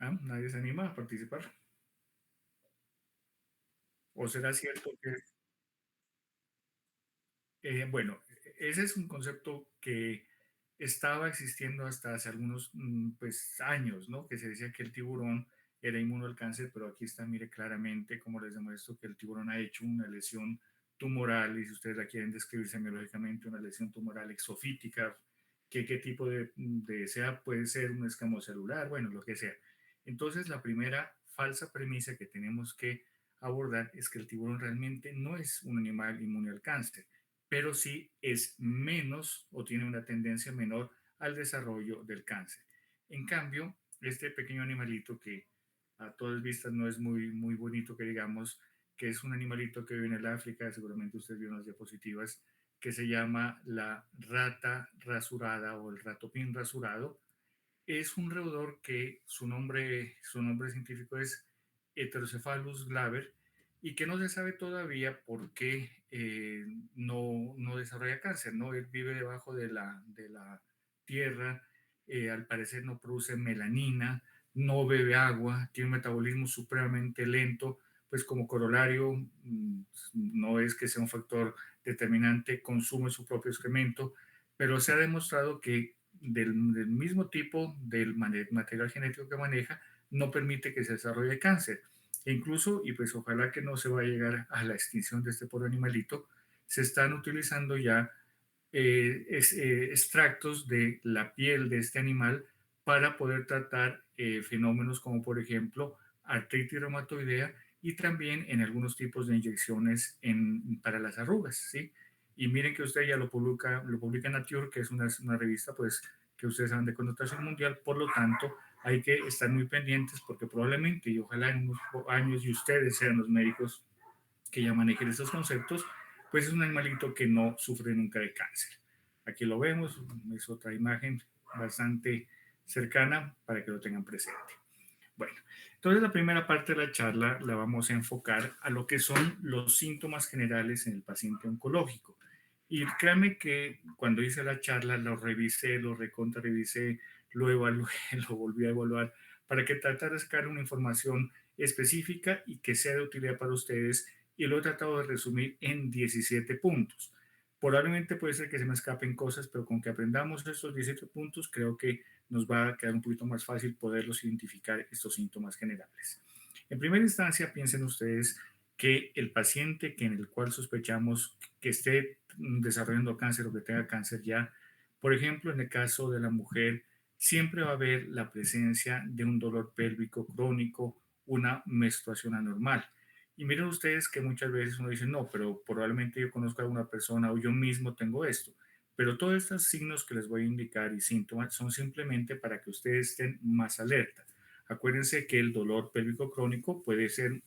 Ah, nadie se anima a participar. ¿O será cierto que, bueno, ese es un concepto que estaba existiendo hasta hace algunos pues, años, ¿no? Que se decía que el tiburón era inmuno al cáncer, pero aquí está, mire claramente, como les demuestro, que el tiburón ha hecho una lesión tumoral, y si ustedes la quieren describir semiológicamente, una lesión tumoral exofítica, que qué tipo de sea, puede ser un escamo celular, bueno, lo que sea. Entonces, la primera falsa premisa que tenemos que abordar es que el tiburón realmente no es un animal inmune al cáncer, pero sí es menos o tiene una tendencia menor al desarrollo del cáncer. En cambio, este pequeño animalito que a todas vistas no es muy bonito, que digamos, que es un animalito que vive en el África, seguramente ustedes vieron las diapositivas, que se llama la rata rasurada o el ratopín rasurado. Es un roedor que su nombre científico es Heterocephalus glaber, y que no se sabe todavía por qué no desarrolla cáncer, ¿no? Él vive debajo de la tierra, al parecer no produce melanina, no bebe agua, tiene un metabolismo supremamente lento, pues como corolario, no es que sea un factor determinante, consume su propio excremento, pero se ha demostrado que del mismo tipo del material genético que maneja, no permite que se desarrolle cáncer. E incluso, y pues ojalá que no se va a llegar a la extinción de este pobre animalito, se están utilizando ya extractos de la piel de este animal para poder tratar fenómenos como por ejemplo artritis reumatoidea, y también en algunos tipos de inyecciones para las arrugas, ¿sí? Y miren que usted ya lo publica Nature, que es una revista pues que ustedes saben de connotación mundial, por lo tanto hay que estar muy pendientes porque probablemente y ojalá en unos años y ustedes sean los médicos que ya manejen estos conceptos, pues es un animalito que no sufre nunca de cáncer. Aquí lo vemos, es otra imagen bastante cercana para que lo tengan presente. Bueno, entonces la primera parte de la charla la vamos a enfocar a lo que son los síntomas generales en el paciente oncológico. Y créanme que cuando hice la charla lo revisé, lo recontra revisé, lo evalué, lo volví a evaluar para que tratara de sacar una información específica y que sea de utilidad para ustedes, y lo he tratado de resumir en 17 puntos. Probablemente puede ser que se me escapen cosas, pero con que aprendamos estos 17 puntos creo que nos va a quedar un poquito más fácil poderlos identificar, estos síntomas generales. En primera instancia, piensen ustedes que el paciente en el cual sospechamos que esté desarrollando cáncer o que tenga cáncer ya, por ejemplo, en el caso de la mujer, siempre va a haber la presencia de un dolor pélvico crónico, una menstruación anormal. Y miren ustedes que muchas veces uno dice, no, pero probablemente yo conozco a alguna persona o yo mismo tengo esto. Pero todos estos signos que les voy a indicar y síntomas son simplemente para que ustedes estén más alerta. Acuérdense que el dolor pélvico crónico puede ser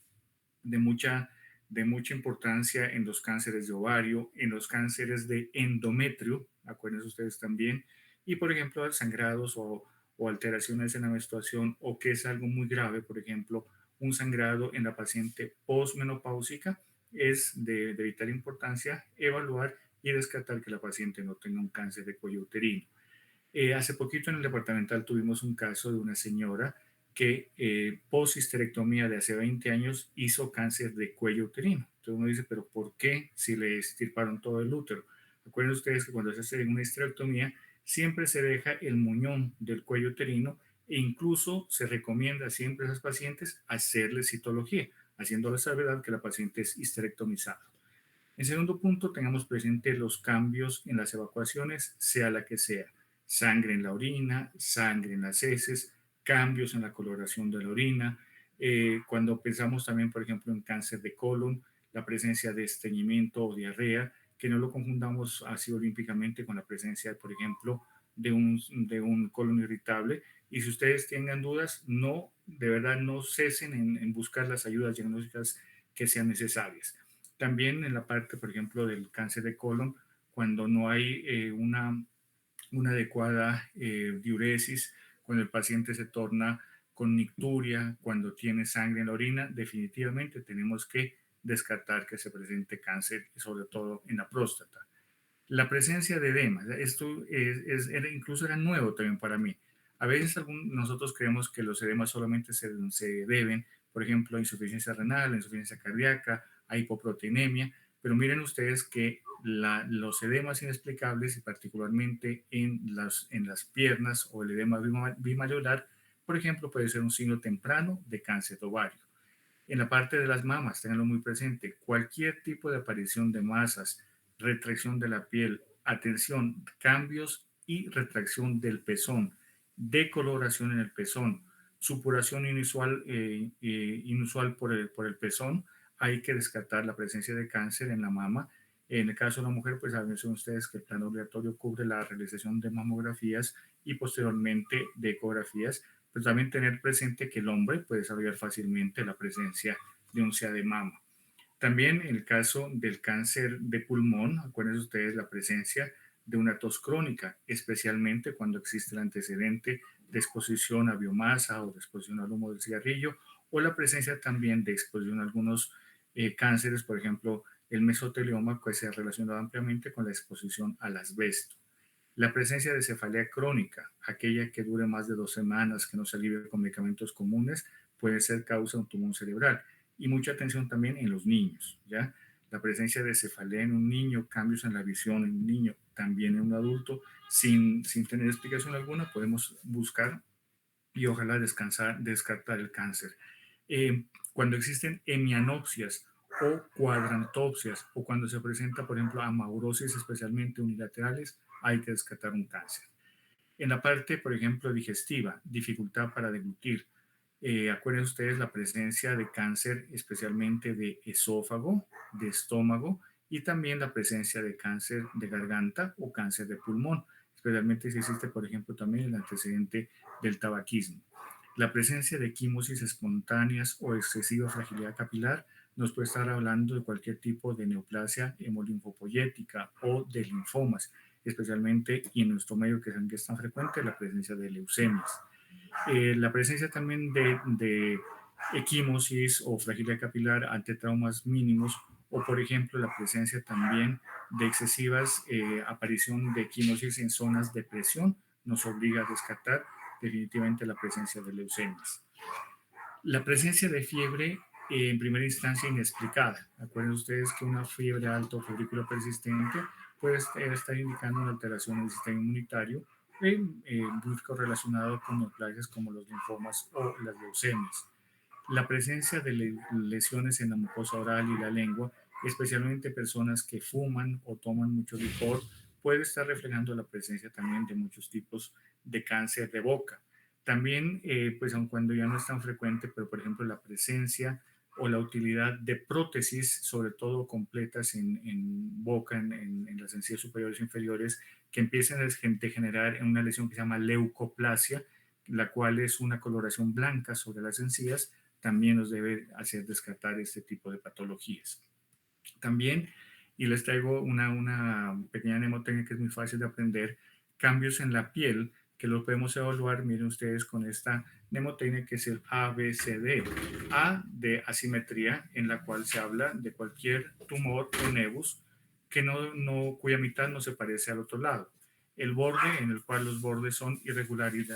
de mucha, de mucha importancia en los cánceres de ovario, en los cánceres de endometrio, acuérdense ustedes también, y por ejemplo sangrados o alteraciones en la menstruación, o que es algo muy grave, por ejemplo, un sangrado en la paciente posmenopáusica, es de vital importancia evaluar y descartar que la paciente no tenga un cáncer de cuello uterino. Hace poquito en el departamental tuvimos un caso de una señora que post histerectomía de hace 20 años hizo cáncer de cuello uterino. Entonces uno dice, pero ¿por qué si le extirparon todo el útero? Acuérdense ustedes que cuando se hace una histerectomía siempre se deja el muñón del cuello uterino, e incluso se recomienda siempre a esas pacientes hacerle citología, haciendo la salvedad que la paciente es histerectomizada. En segundo punto, tengamos presente los cambios en las evacuaciones, sea la que sea. Sangre en la orina, sangre en las heces, cambios en la coloración de la orina. Cuando pensamos también, por ejemplo, en cáncer de colon, la presencia de estreñimiento o diarrea, que no lo confundamos así olímpicamente con la presencia, por ejemplo, de un colon irritable. Y si ustedes tengan dudas, no, de verdad, no cesen en buscar las ayudas diagnósticas que sean necesarias. También en la parte, por ejemplo, del cáncer de colon, cuando no hay una adecuada diuresis, cuando el paciente se torna con nicturia, cuando tiene sangre en la orina, definitivamente tenemos que descartar que se presente cáncer, sobre todo en la próstata. La presencia de edema, esto incluso era nuevo también para mí. A veces nosotros creemos que los edemas solamente se deben, por ejemplo, a insuficiencia renal, a insuficiencia cardíaca, a hipoproteinemia, pero miren ustedes que los edemas inexplicables, y particularmente en las piernas o el edema bimayolar, por ejemplo, puede ser un signo temprano de cáncer de ovario. En la parte de las mamas, ténganlo muy presente, cualquier tipo de aparición de masas, retracción de la piel, atención, cambios y retracción del pezón, decoloración en el pezón, supuración inusual por el pezón, hay que descartar la presencia de cáncer en la mama. En el caso de la mujer, pues saben ustedes que el plan obligatorio cubre la realización de mamografías y posteriormente de ecografías, pero también tener presente que el hombre puede desarrollar fácilmente la presencia de un SEA de mama. También en el caso del cáncer de pulmón, acuérdense ustedes la presencia de una tos crónica, especialmente cuando existe el antecedente de exposición a biomasa o de exposición al humo del cigarrillo, o la presencia también de exposición a algunos cánceres, por ejemplo, el mesotelioma, que se ha relacionado ampliamente con la exposición al asbesto. La presencia de cefalea crónica, aquella que dure más de 2 semanas, que no se alivie con medicamentos comunes, puede ser causa de un tumor cerebral. Y mucha atención también en los niños, ¿ya? La presencia de cefalea en un niño, cambios en la visión en un niño, también en un adulto, sin tener explicación alguna, podemos buscar y ojalá descartar el cáncer. Cuando existen hemianopsias o cuadrantopsias o cuando se presenta, por ejemplo, amaurosis especialmente unilaterales, hay que descartar un cáncer. En la parte, por ejemplo, digestiva, dificultad para deglutir. Acuérdense ustedes la presencia de cáncer, especialmente de esófago, de estómago, y también la presencia de cáncer de garganta o cáncer de pulmón, especialmente si existe, por ejemplo, también el antecedente del tabaquismo. La presencia de quimosis espontáneas o excesiva fragilidad capilar nos puede estar hablando de cualquier tipo de neoplasia hemolinfopoyética o de linfomas, especialmente y en nuestro medio que es tan frecuente la presencia de leucemias. La presencia también de equimosis o fragilidad capilar ante traumas mínimos o por ejemplo la presencia también de excesivas aparición de equimosis en zonas de presión nos obliga a descartar definitivamente la presencia de leucemias. La presencia de fiebre en primera instancia inexplicada. Acuérdense ustedes que una fiebre alta o febrícula persistente puede estar indicando una alteración del sistema inmunitario muy correlacionado con neoplasias como los linfomas o las leucemias. La presencia de lesiones en la mucosa oral y la lengua, especialmente personas que fuman o toman mucho licor, puede estar reflejando la presencia también de muchos tipos de cáncer de boca. También, pues aun cuando ya no es tan frecuente, pero por ejemplo la presencia o la utilidad de prótesis, sobre todo completas en boca, en las encías superiores e inferiores, que empiezan a degenerar en una lesión que se llama leucoplasia, la cual es una coloración blanca sobre las encías, también nos debe hacer descartar este tipo de patologías. También, y les traigo una pequeña mnemotecnia que es muy fácil de aprender, cambios en la piel que lo podemos evaluar, miren ustedes con esta mnemotecnia que es el ABCD. A de asimetría, en la cual se habla de cualquier tumor o nevus que cuya mitad no se parece al otro lado. El borde, en el cual los bordes son irregulares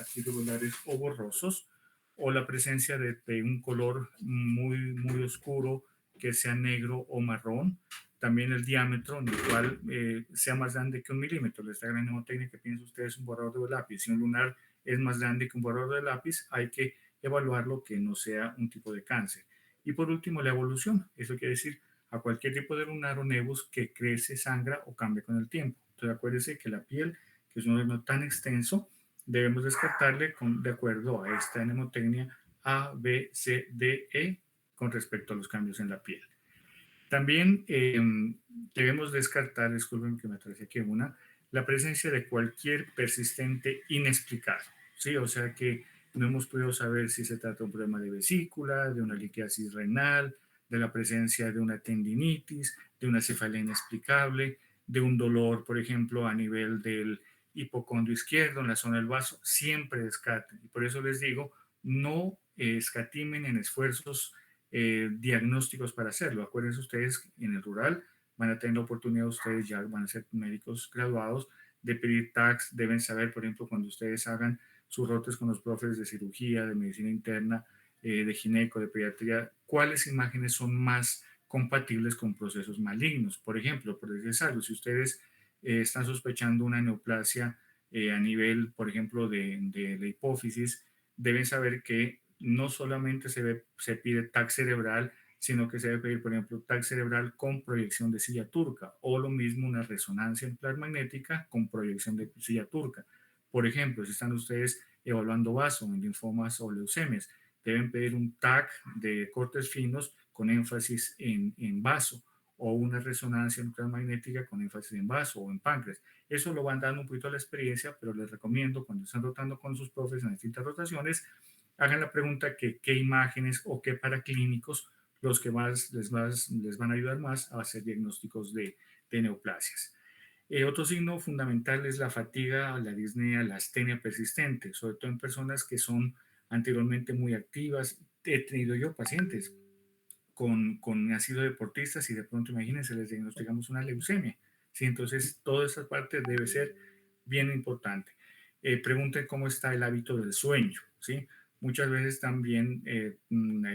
o borrosos, o la presencia de un color muy oscuro que sea negro o marrón. También el diámetro, en el cual sea más grande que 1 milímetro. Les traigo la mnemotecnia que piensen ustedes un borrador de lápiz. Si un lunar es más grande que un borrador de lápiz, hay que evaluarlo que no sea un tipo de cáncer. Y por último, la evolución. Eso quiere decir a cualquier tipo de lunar o nevus que crece, sangra o cambia con el tiempo. Entonces acuérdense que la piel, que es un órgano tan extenso, debemos descartarle de acuerdo a esta mnemotecnia A, B, C, D, E con respecto a los cambios en la piel. También debemos descartar, disculpen que me atrasé aquí la presencia de cualquier persistente inexplicado, ¿sí? O sea que no hemos podido saber si se trata de un problema de vesícula, de una liquiasis renal, de la presencia de una tendinitis, de una cefalea inexplicable, de un dolor, por ejemplo, a nivel del hipocondrio izquierdo, en la zona del vaso, siempre descarten. Y por eso les digo, no escatimen en esfuerzos diagnósticos para hacerlo. Acuérdense ustedes, en el rural van a tener la oportunidad, ustedes ya van a ser médicos graduados, de pedir tags, deben saber, por ejemplo, cuando ustedes hagan sus rotes con los profes de cirugía, de medicina interna, de gineco, de pediatría, cuáles imágenes son más compatibles con procesos malignos. Por ejemplo, por decirles algo, si ustedes están sospechando una neoplasia a nivel, por ejemplo, de la hipófisis, deben saber que no solamente se pide TAC cerebral, sino que se debe pedir, por ejemplo, TAC cerebral con proyección de silla turca, o lo mismo una resonancia nuclear magnética con proyección de silla turca. Por ejemplo, si están ustedes evaluando vaso en linfomas o leucemias, deben pedir un TAC de cortes finos con énfasis en vaso, o una resonancia nuclear magnética con énfasis en vaso o en páncreas. Eso lo van dando un poquito a la experiencia, pero les recomiendo cuando están rotando con sus profes en distintas rotaciones, hagan la pregunta que qué imágenes o qué paraclínicos los que les van a ayudar más a hacer diagnósticos de neoplasias. Otro signo fundamental es la fatiga, la disnea, la astenia persistente, sobre todo en personas que son anteriormente muy activas. He tenido yo pacientes han sido deportistas y de pronto, imagínense, les diagnosticamos una leucemia. ¿Sí? Entonces, toda esa parte debe ser bien importante. Pregunten cómo está el hábito del sueño. ¿Sí? Muchas veces también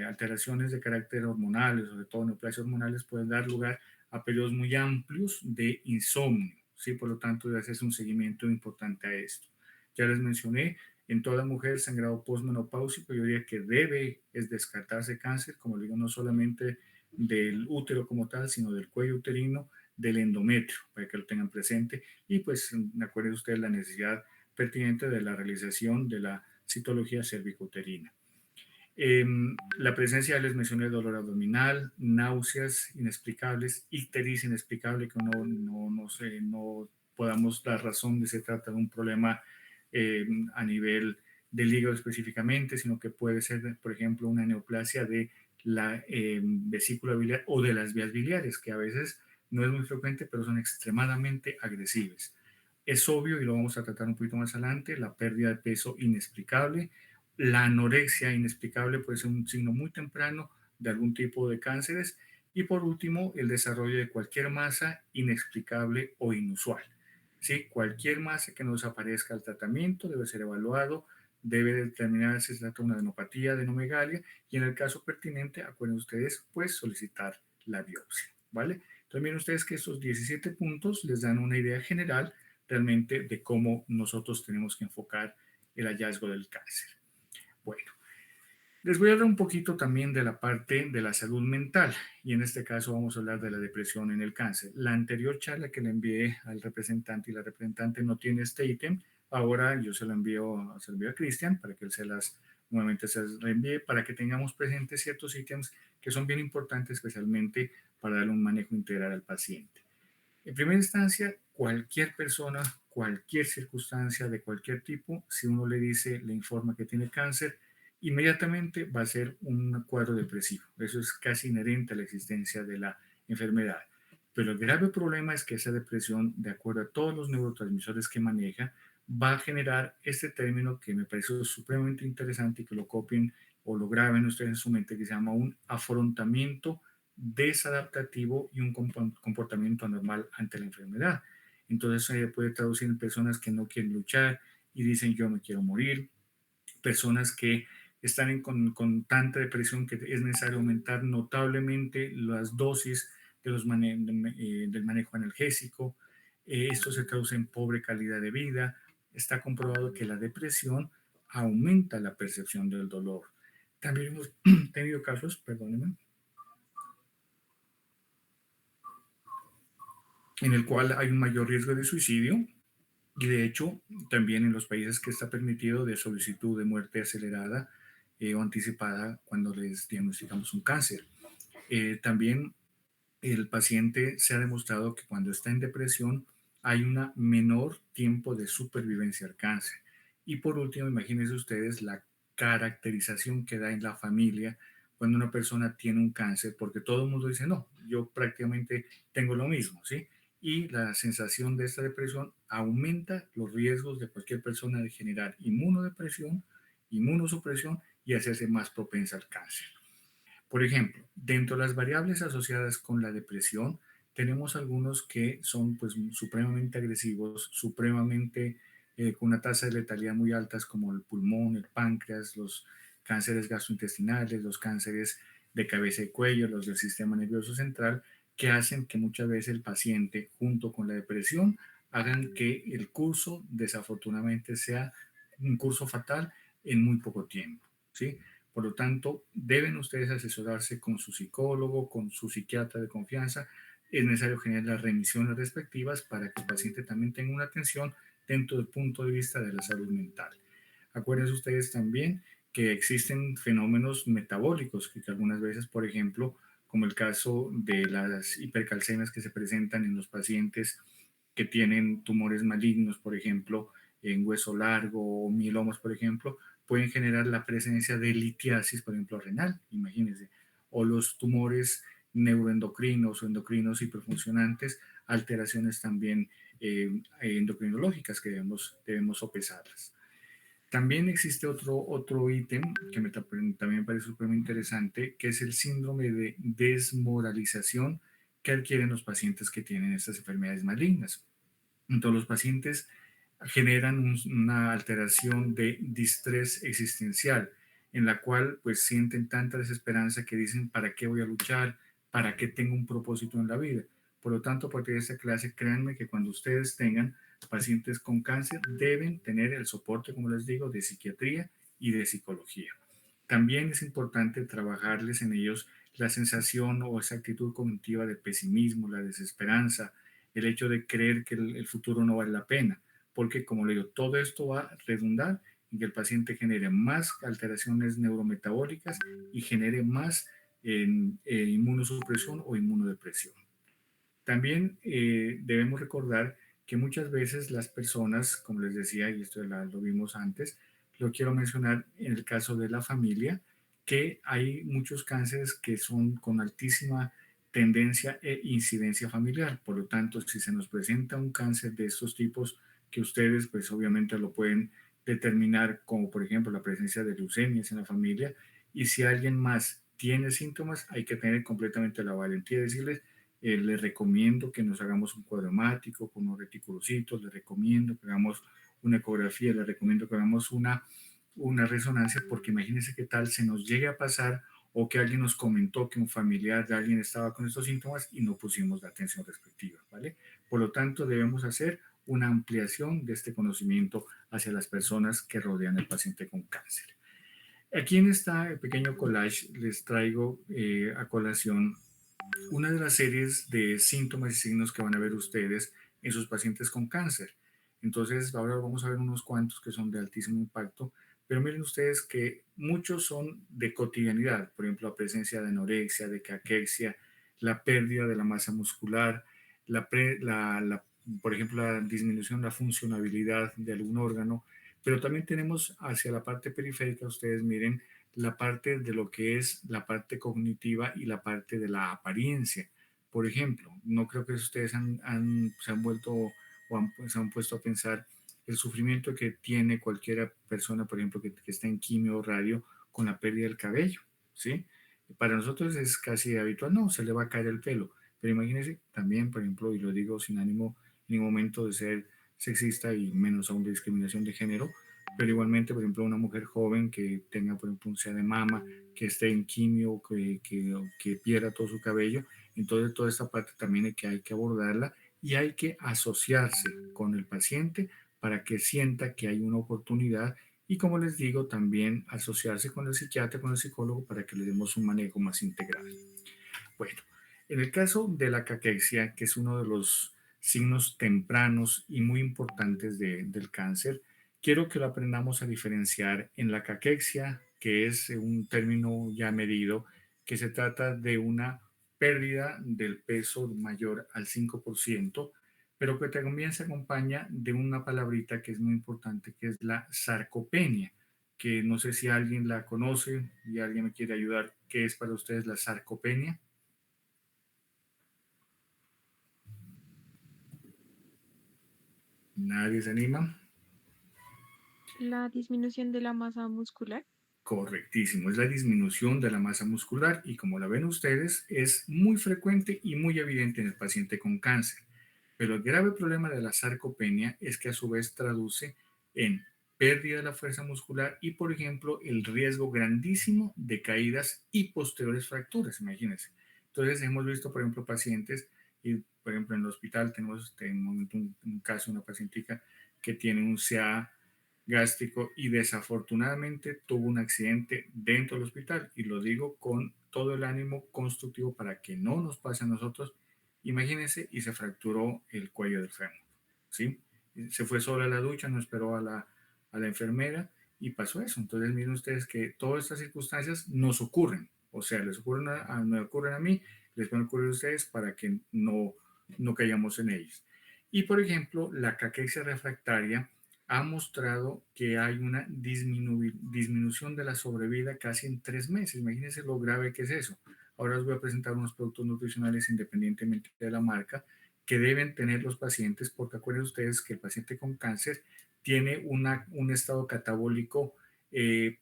alteraciones de carácter hormonal, sobre todo neoplasias hormonales, pueden dar lugar a periodos muy amplios de insomnio. ¿Sí? Por lo tanto, debe hacerse un seguimiento importante a esto. Ya les mencioné, en toda mujer sangrado postmenopáusico, yo diría que debe es descartarse cáncer, como digo, no solamente del útero como tal, sino del cuello uterino, del endometrio, para que lo tengan presente. Y pues, acuérdense ustedes la necesidad pertinente de la realización de la citología cervicouterina. La presencia, les mencioné, dolor abdominal, náuseas inexplicables, ictericia inexplicable, que no podamos dar razón de se trata de un problema a nivel del hígado específicamente, sino que puede ser, por ejemplo, una neoplasia de la vesícula biliar o de las vías biliares, que a veces no es muy frecuente, pero son extremadamente agresivas. Es obvio, y lo vamos a tratar un poquito más adelante, la pérdida de peso inexplicable. La anorexia inexplicable puede ser un signo muy temprano de algún tipo de cánceres. Y por último, el desarrollo de cualquier masa inexplicable o inusual. ¿Sí? Cualquier masa que nos aparezca al tratamiento debe ser evaluado, debe determinar si se trata de una adenopatía, adenomegalia, y en el caso pertinente, acuérdense ustedes, pues solicitar la biopsia, ¿vale? Entonces miren ustedes que estos 17 puntos les dan una idea general realmente de cómo nosotros tenemos que enfocar el hallazgo del cáncer. Bueno, les voy a hablar un poquito también de la parte de la salud mental y en este caso vamos a hablar de la depresión en el cáncer. La anterior charla que le envié al representante y la representante no tiene este ítem, ahora yo se lo envío a Cristian para que él nuevamente se las reenvíe para que tengamos presentes ciertos ítems que son bien importantes especialmente para darle un manejo integral al paciente. En primera instancia, cualquier persona, cualquier circunstancia de cualquier tipo, si uno le dice, le informa que tiene cáncer, inmediatamente va a ser un cuadro depresivo. Eso es casi inherente a la existencia de la enfermedad. Pero el grave problema es que esa depresión, de acuerdo a todos los neurotransmisores que maneja, va a generar este término que me pareció supremamente interesante y que lo copien o lo graben ustedes en su mente, que se llama un afrontamiento desadaptativo y un comportamiento anormal ante la enfermedad. Entonces se puede traducir en personas que no quieren luchar y dicen yo me quiero morir, personas que están con tanta depresión que es necesario aumentar notablemente las dosis del manejo analgésico. Esto se traduce en pobre calidad de vida. Está comprobado que la depresión aumenta la percepción del dolor. También hemos tenido casos, perdónenme, en el cual hay un mayor riesgo de suicidio y de hecho también en los países que está permitido de solicitud de muerte acelerada o anticipada cuando les diagnosticamos un cáncer. También el paciente se ha demostrado que cuando está en depresión hay un menor tiempo de supervivencia al cáncer. Y por último, imagínense ustedes la caracterización que da en la familia cuando una persona tiene un cáncer, porque todo el mundo dice, no, yo prácticamente tengo lo mismo, ¿sí? Y la sensación de esta depresión aumenta los riesgos de cualquier persona de generar inmunodepresión, inmunosupresión y hacerse más propensa al cáncer. Por ejemplo, dentro de las variables asociadas con la depresión, tenemos algunos que son pues supremamente agresivos, supremamente con una tasa de letalidad muy altas como el pulmón, el páncreas, los cánceres gastrointestinales, los cánceres de cabeza y cuello, los del sistema nervioso central, que hacen que muchas veces el paciente, junto con la depresión, hagan que el curso desafortunadamente sea un curso fatal en muy poco tiempo, ¿sí? Por lo tanto, deben ustedes asesorarse con su psicólogo, con su psiquiatra de confianza. Es necesario generar las remisiones respectivas para que el paciente también tenga una atención dentro del punto de vista de la salud mental. Acuérdense ustedes también que existen fenómenos metabólicos que algunas veces, por ejemplo, como el caso de las hipercalcemias que se presentan en los pacientes que tienen tumores malignos, por ejemplo, en hueso largo o mielomas, por ejemplo, pueden generar la presencia de litiasis, por ejemplo, renal, imagínense, o los tumores neuroendocrinos o endocrinos hiperfuncionantes, alteraciones también endocrinológicas que debemos sopesarlas. También existe otro ítem que también me parece súper interesante, que es el síndrome de desmoralización que adquieren los pacientes que tienen estas enfermedades malignas. Entonces, los pacientes generan una alteración de distrés existencial, en la cual pues sienten tanta desesperanza que dicen, ¿para qué voy a luchar? ¿Para qué tengo un propósito en la vida? Por lo tanto, a partir de esta clase, créanme que cuando ustedes tengan pacientes con cáncer, deben tener el soporte, como les digo, de psiquiatría y de psicología. También es importante trabajarles en ellos la sensación o esa actitud cognitiva de pesimismo, la desesperanza, el hecho de creer que el futuro no vale la pena, porque como le digo, todo esto va a redundar en que el paciente genere más alteraciones neurometabólicas y genere más inmunosupresión o inmunodepresión. También debemos recordar que muchas veces las personas, como les decía, y esto lo vimos antes, lo quiero mencionar en el caso de la familia, que hay muchos cánceres que son con altísima tendencia e incidencia familiar. Por lo tanto, si se nos presenta un cáncer de estos tipos, que ustedes pues obviamente lo pueden determinar como por ejemplo la presencia de leucemias en la familia, y si alguien más tiene síntomas, hay que tener completamente la valentía de decirles, les recomiendo que nos hagamos un cuadromático con unos reticulocitos, les recomiendo que hagamos una ecografía, les recomiendo que hagamos una resonancia, porque imagínense qué tal se nos llegue a pasar o que alguien nos comentó que un familiar de alguien estaba con estos síntomas y no pusimos la atención respectiva, ¿vale? Por lo tanto, debemos hacer una ampliación de este conocimiento hacia las personas que rodean al paciente con cáncer. Aquí en este pequeño collage les traigo a colación una de las series de síntomas y signos que van a ver ustedes en sus pacientes con cáncer. Entonces, ahora vamos a ver unos cuantos que son de altísimo impacto, pero miren ustedes que muchos son de cotidianidad, por ejemplo, la presencia de anorexia, de caquexia, la pérdida de la masa muscular, por ejemplo, la disminución de la funcionabilidad de algún órgano, pero también tenemos hacia la parte periférica, ustedes miren, la parte de lo que es la parte cognitiva y la parte de la apariencia. Por ejemplo, no creo que ustedes se han vuelto o se han puesto a pensar el sufrimiento que tiene cualquier persona, por ejemplo, que está en quimio o radio con la pérdida del cabello, ¿sí? Para nosotros es casi habitual, no, se le va a caer el pelo, pero imagínense también, por ejemplo, y lo digo sin ánimo en ningún momento de ser sexista y menos aún de discriminación de género, pero igualmente, por ejemplo, una mujer joven que tenga, por ejemplo, un C de mama, que esté en quimio, que pierda todo su cabello, entonces toda esta parte también hay que abordarla y hay que asociarse con el paciente para que sienta que hay una oportunidad y, como les digo, también asociarse con el psiquiatra, con el psicólogo para que le demos un manejo más integral. Bueno, en el caso de la caquexia, que es uno de los signos tempranos y muy importantes del cáncer, quiero que lo aprendamos a diferenciar en la caquexia, que es un término ya medido, que se trata de una pérdida del peso mayor al 5%, pero que también se acompaña de una palabrita que es muy importante, que es la sarcopenia, que no sé si alguien la conoce y alguien me quiere ayudar. ¿Qué es para ustedes la sarcopenia? Nadie se anima. La disminución de la masa muscular. Correctísimo, es la disminución de la masa muscular y como la ven ustedes, es muy frecuente y muy evidente en el paciente con cáncer. Pero el grave problema de la sarcopenia es que a su vez traduce en pérdida de la fuerza muscular y, por ejemplo, el riesgo grandísimo de caídas y posteriores fracturas, imagínense. Entonces, hemos visto, por ejemplo, pacientes, y por ejemplo, en el hospital tenemos en un momento un caso, una pacientica que tiene un CA gástrico y desafortunadamente tuvo un accidente dentro del hospital, y lo digo con todo el ánimo constructivo para que no nos pase a nosotros. Imagínense, y se fracturó el cuello del fémur, ¿sí? Se fue sola a la ducha, no esperó a la enfermera y pasó eso. Entonces miren ustedes que todas estas circunstancias nos ocurren, o sea, les ocurren me ocurren a mí, les van a ocurrir a ustedes para que no caigamos en ellas. Y por ejemplo, la caquexia refractaria ha mostrado que hay una disminución de la sobrevida casi en 3 meses. Imagínense lo grave que es eso. Ahora os voy a presentar unos productos nutricionales independientemente de la marca que deben tener los pacientes, porque acuérdense ustedes que el paciente con cáncer tiene un estado catabólico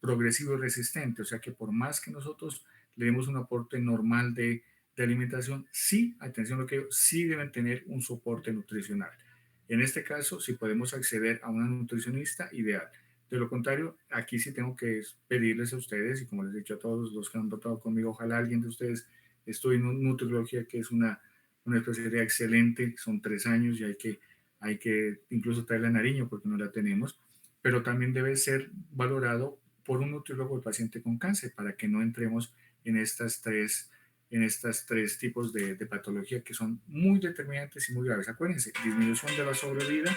progresivo y resistente, o sea que por más que nosotros le demos un aporte normal de alimentación, sí, atención a lo que digo, sí deben tener un soporte nutricional. En este caso, si podemos acceder a una nutricionista, ideal. De lo contrario, aquí sí tengo que pedirles a ustedes, y como les he dicho a todos los que han tratado conmigo, ojalá alguien de ustedes estudie nutriología, que es una especialidad excelente, son 3 años y hay que incluso traerla a Nariño porque no la tenemos, pero también debe ser valorado por un nutriólogo el paciente con cáncer para que no entremos en estas tres tipos de patología que son muy determinantes y muy graves. Acuérdense, disminución de la sobrevida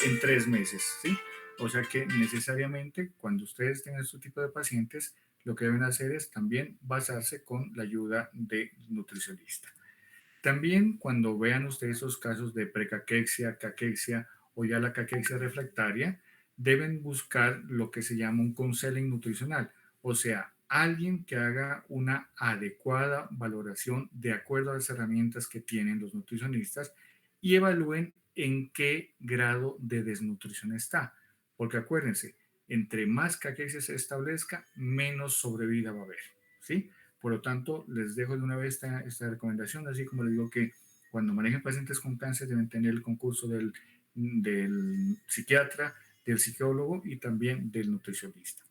en 3 meses, ¿sí? O sea que necesariamente cuando ustedes tengan este tipo de pacientes, lo que deben hacer es también basarse con la ayuda de nutricionista. También cuando vean ustedes esos casos de precaquexia, caquexia o ya la caquexia refractaria, deben buscar lo que se llama un counseling nutricional, o sea, alguien que haga una adecuada valoración de acuerdo a las herramientas que tienen los nutricionistas y evalúen en qué grado de desnutrición está. Porque acuérdense, entre más caquexia se establezca, menos sobrevida va a haber, ¿sí? Por lo tanto, les dejo de una vez esta recomendación, así como les digo que cuando manejen pacientes con cáncer deben tener el concurso del psiquiatra, del psicólogo y también del nutricionista.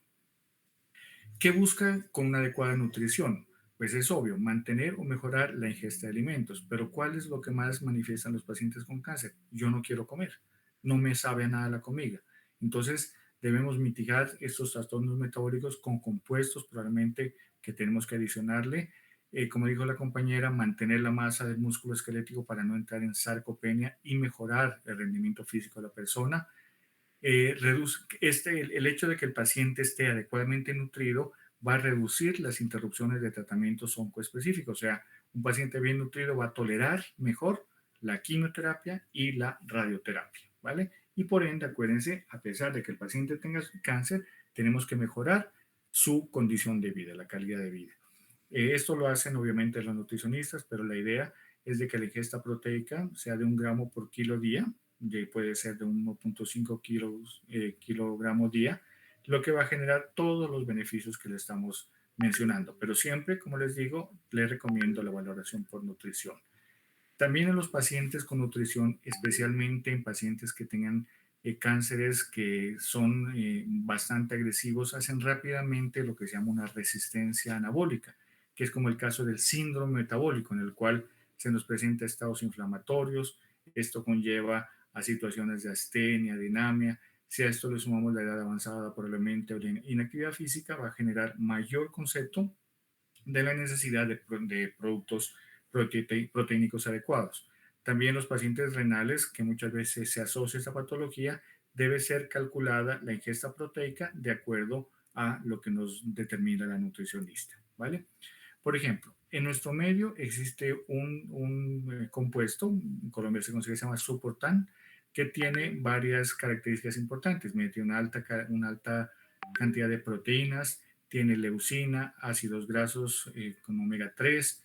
¿Qué busca con una adecuada nutrición? Pues es obvio, mantener o mejorar la ingesta de alimentos, pero ¿cuál es lo que más manifiestan los pacientes con cáncer? Yo no quiero comer, no me sabe a nada la comida. Entonces, debemos mitigar estos trastornos metabólicos con compuestos probablemente que tenemos que adicionarle. Como dijo la compañera, mantener la masa del músculo esquelético para no entrar en sarcopenia y mejorar el rendimiento físico de la persona. El hecho de que el paciente esté adecuadamente nutrido va a reducir las interrupciones de tratamientos oncoespecíficos. O sea, un paciente bien nutrido va a tolerar mejor la quimioterapia y la radioterapia, ¿vale? Y por ende, acuérdense, a pesar de que el paciente tenga cáncer, tenemos que mejorar su condición de vida, la calidad de vida. Esto lo hacen obviamente los nutricionistas, pero la idea es de que la ingesta proteica sea de 1 gramo por kilo día, puede ser de 1.5 kilogramos día, lo que va a generar todos los beneficios que le estamos mencionando. Pero siempre, como les digo, les recomiendo la valoración por nutrición. También en los pacientes con nutrición, especialmente en pacientes que tengan cánceres que son bastante agresivos, hacen rápidamente lo que se llama una resistencia anabólica, que es como el caso del síndrome metabólico, en el cual se nos presenta estados inflamatorios. Esto conlleva a situaciones de astenia, de anemia. Si a esto le sumamos la edad avanzada probablemente o la inactividad física, va a generar mayor concepto de la necesidad de productos proteínicos adecuados. También los pacientes renales, que muchas veces se asocia a esta patología, debe ser calculada la ingesta proteica de acuerdo a lo que nos determina la nutricionista, ¿vale? Por ejemplo, en nuestro medio existe un compuesto, en Colombia se consigue, se llama Suportan, que tiene varias características importantes. Tiene una alta cantidad de proteínas, tiene leucina, ácidos grasos con omega 3,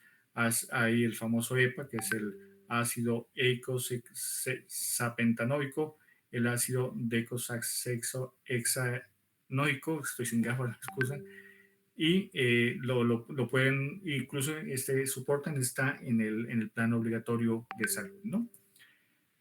hay el famoso EPA, que es el ácido eicosapentanoico, el ácido decosaxexohexanoico, estoy sin gafas, excusa, y lo pueden, incluso soportan, está en el plan obligatorio de salud, ¿no?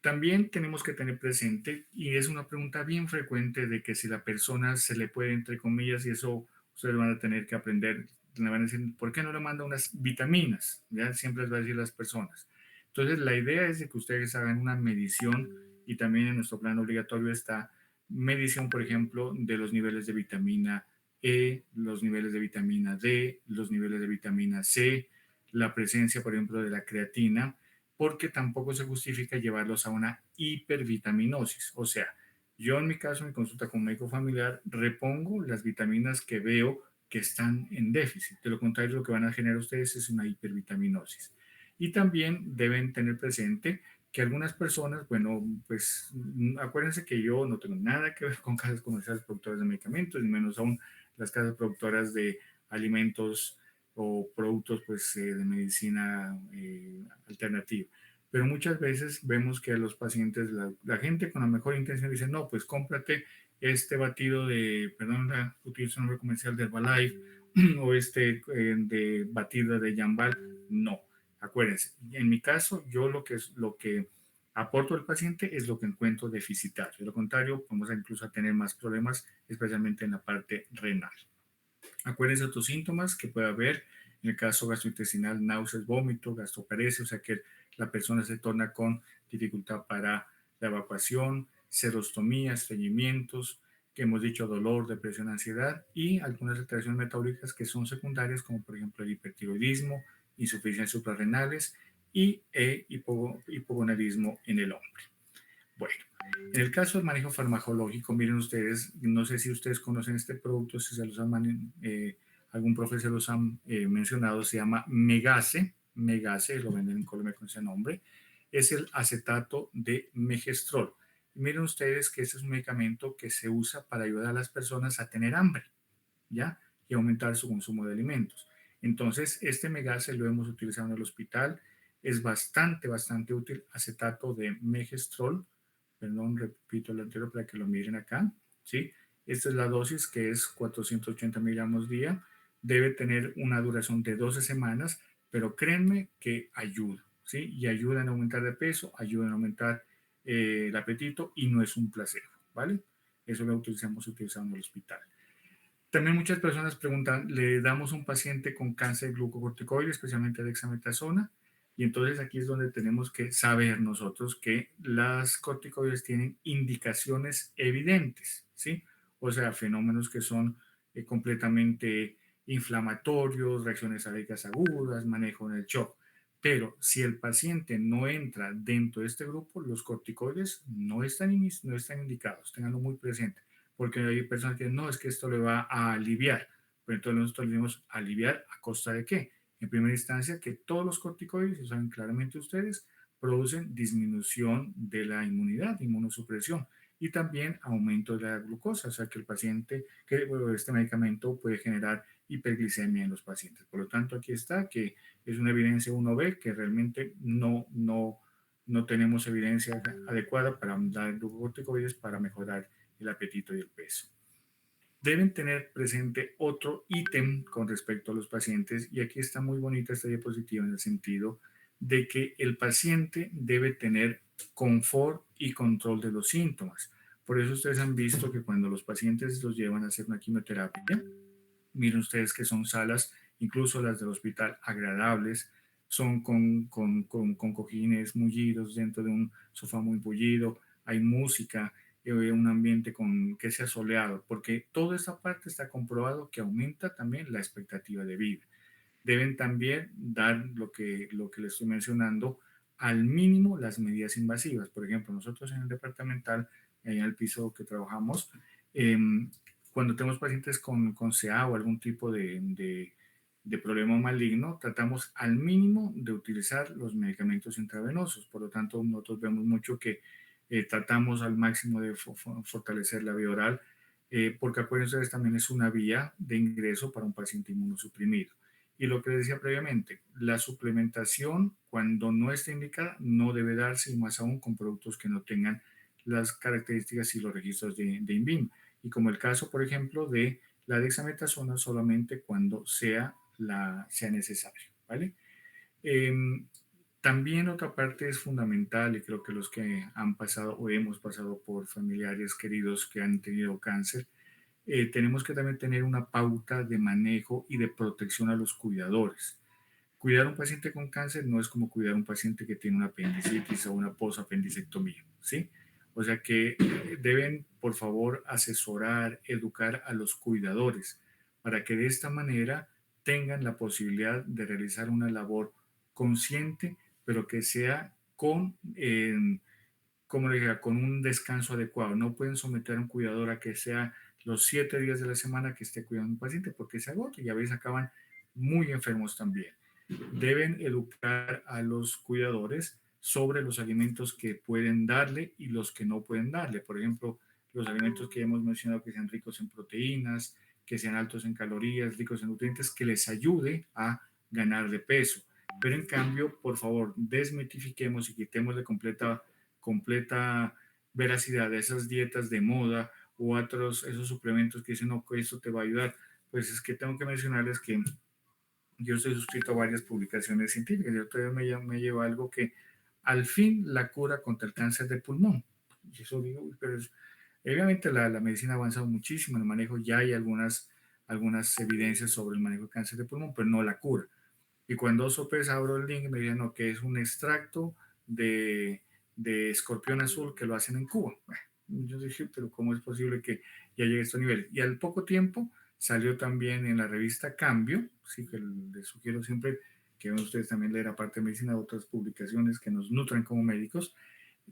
También tenemos que tener presente, y es una pregunta bien frecuente, de que si la persona se le puede, entre comillas, y eso ustedes van a tener que aprender, le van a decir, ¿por qué no le manda unas vitaminas? Ya siempre les va a decir las personas. Entonces, la idea es de que ustedes hagan una medición, y también en nuestro plan obligatorio está medición, por ejemplo, de los niveles de vitamina E, los niveles de vitamina D, los niveles de vitamina C, la presencia, por ejemplo, de la creatina, porque tampoco se justifica llevarlos a una hipervitaminosis. O sea, yo en mi caso, en mi consulta con médico familiar, repongo las vitaminas que veo que están en déficit. De lo contrario, lo que van a generar ustedes es una hipervitaminosis. Y también deben tener presente que algunas personas, bueno, pues acuérdense que yo no tengo nada que ver con casas comerciales productoras de medicamentos, ni menos aún las casas productoras de alimentos o productos pues, de medicina alternativa. Pero muchas veces vemos que a los pacientes, la gente con la mejor intención dice, no, pues cómprate este batido de, perdón, utilizo un nombre comercial de Herbalife, o este de batido de Jambal. No, acuérdense, en mi caso, yo lo que aporto al paciente es lo que encuentro deficitario. De lo contrario, vamos a incluso a tener más problemas, especialmente en la parte renal. Acuérdense de otros síntomas que puede haber. En el caso gastrointestinal, náuseas, vómito, gastroparesia, o sea que la persona se torna con dificultad para la evacuación, serostomía, estreñimientos, que hemos dicho dolor, depresión, ansiedad, y algunas alteraciones metabólicas que son secundarias, como por ejemplo el hipertiroidismo, insuficiencias suprarrenales y hipogonadismo en el hombre. Bueno, en el caso del manejo farmacológico, miren ustedes, no sé si ustedes conocen este producto, si se los han, algún profesor los han mencionado, se llama Megase, Megase, lo venden en Colombia con ese nombre, es el acetato de megestrol. Miren ustedes que este es un medicamento que se usa para ayudar a las personas a tener hambre, ¿ya? Y aumentar su consumo de alimentos. Entonces, este Megase lo hemos utilizado en el hospital, es bastante útil, acetato de megestrol. Perdón, repito lo anterior para que lo miren acá, ¿sí? Esta es la dosis, que es 480 miligramos día. Debe tener una duración de 12 semanas, pero créanme que ayuda, ¿sí? Y ayuda en aumentar de peso, ayuda en aumentar el apetito, y no es un placebo, ¿vale? Eso lo utilizamos en el hospital. También muchas personas preguntan, le damos a un paciente con cáncer glucocorticoide, especialmente dexametasona, y entonces aquí es donde tenemos que saber nosotros que las corticoides tienen indicaciones evidentes, ¿sí? O sea, fenómenos que son completamente inflamatorios, reacciones alérgicas agudas, manejo en el shock. Pero si el paciente no entra dentro de este grupo, los corticoides no están indicados, tenganlo muy presente, porque hay personas que dicen, no, es que esto le va a aliviar. Pero entonces nosotros le decimos, ¿aliviar a costa de qué? En primera instancia, que todos los corticoides, y saben claramente ustedes, producen disminución de la inmunidad, inmunosupresión, y también aumento de la glucosa, o sea que el paciente, que bueno, este medicamento puede generar hiperglicemia en los pacientes. Por lo tanto, aquí está, que es una evidencia 1B, que realmente no tenemos evidencia adecuada para dar glucocorticoides para mejorar el apetito y el peso. Deben tener presente otro ítem con respecto a los pacientes, y aquí está muy bonita esta diapositiva en el sentido de que el paciente debe tener confort y control de los síntomas. Por eso ustedes han visto que cuando los pacientes los llevan a hacer una quimioterapia, miren ustedes que son salas, incluso las del hospital, agradables, son con cojines mullidos dentro de un sofá muy bullido, hay música, un ambiente que sea soleado, porque toda esa parte está comprobado que aumenta también la expectativa de vida. Deben también dar lo que les estoy mencionando, al mínimo las medidas invasivas. Por ejemplo, nosotros en el departamental, en el piso que trabajamos, eh, cuando tenemos pacientes con CA o algún tipo de problema maligno, tratamos al mínimo de utilizar los medicamentos intravenosos. Por lo tanto, nosotros vemos mucho que tratamos al máximo de fortalecer la vía oral, porque acuérdense, también es una vía de ingreso para un paciente inmunosuprimido. Y lo que decía previamente, la suplementación, cuando no está indicada, no debe darse, y más aún con productos que no tengan las características y los registros de INVIM. Y como el caso, por ejemplo, de la dexametasona, solamente cuando sea necesario, ¿vale? Eh, También otra parte es fundamental, y creo que los que han pasado o hemos pasado por familiares queridos que han tenido cáncer, tenemos que también tener una pauta de manejo y de protección a los cuidadores. Cuidar a un paciente con cáncer no es como cuidar a un paciente que tiene una apendicitis o una posapendicectomía, ¿sí? O sea que deben, por favor, asesorar, educar a los cuidadores para que de esta manera tengan la posibilidad de realizar una labor consciente, pero que sea con, como le diga, con un descanso adecuado. No pueden someter a un cuidador a que sea los 7 días de la semana que esté cuidando a un paciente porque se agota y a veces acaban muy enfermos también. Deben educar a los cuidadores sobre los alimentos que pueden darle y los que no pueden darle. Por ejemplo, los alimentos que hemos mencionado que sean ricos en proteínas, que sean altos en calorías, ricos en nutrientes, que les ayude a ganar de peso. Pero en cambio, por favor, desmitifiquemos y quitemos de completa veracidad de esas dietas de moda u otros, esos suplementos que dicen, no, que esto te va a ayudar. Pues es que tengo que mencionarles que yo estoy suscrito a varias publicaciones científicas. Yo todavía me llevo algo que al fin la cura contra el cáncer de pulmón. Y eso digo, pero obviamente la medicina ha avanzado muchísimo en el manejo, ya hay algunas evidencias sobre el manejo de cáncer de pulmón, pero no la cura. Y cuando sopes abro el link me dicen no, que es un extracto de, de escorpión azul que lo hacen en Cuba. Bueno, yo dije, pero ¿cómo es posible que ya llegue a estos niveles? Y al poco tiempo salió también en la revista Cambio, sí que les sugiero siempre que ustedes también leer aparte de medicina otras publicaciones que nos nutren como médicos,